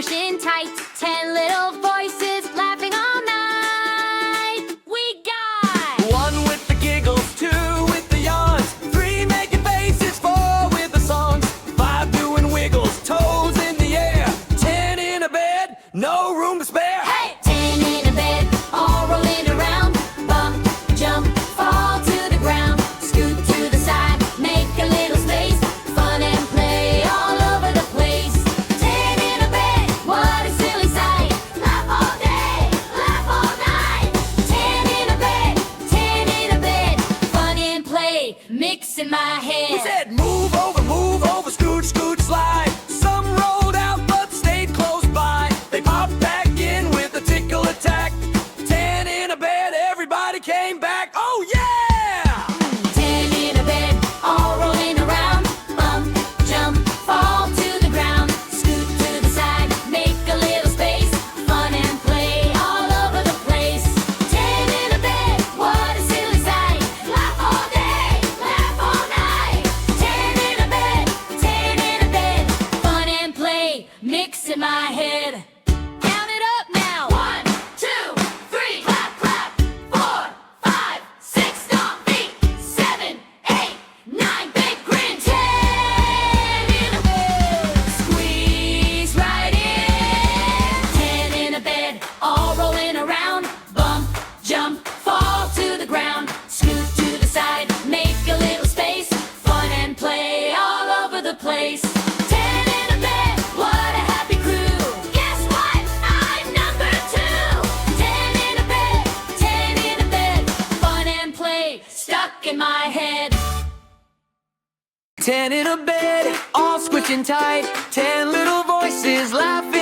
squishing tight. 10 little voices laughing all night. We got 1 with the giggles, 2 with the yawns, 3 making faces, 4 with the songs, 5 doing wiggles, toes in the air, 10 in a bed, no room to spare. Hey! 10 in a bed, all rolling around. Bump, jump, fall to the ground. Scoot to the side, make a little space. Fun and play all over the place. 10 in a bed, what a silly sight. Laugh all day, laugh all night. 10 in a bed, 10 in a bed. Fun and play, mix in my head. We said move over, scoot, scoot, slide. Some rolled out but stayed close by. They popped back in with a tickle attack. 10 in a bed, everybody came back. Oh yeah! 10 in a bed, all rolling around. Bump, jump, fall to the ground. Scoot to the side, make a little space. Fun and play all over the place. 10 in a bed, what a silly sight. Laugh all day, laugh all night. 10 in a bed, 10 in a bed. Fun and play, mix in my head. Count it up now. 1, 2, 3, clap, clap. 4, 5, 6, stomp feet. 7, 8, 9, big grin. 10 in a bed, squeeze right in. 10 in a bed, all rolling around. Bump, jump, fall to the ground. Scoot to the side, make a little space. Fun and play all over the place. 10 in a bed, what a happy crew. Guess what? I'm number 2. 10 in a bed, 10 in a bed. Fun and play, stuck in my head. 10 in a bed, all squishing tight. 10 little voices laughing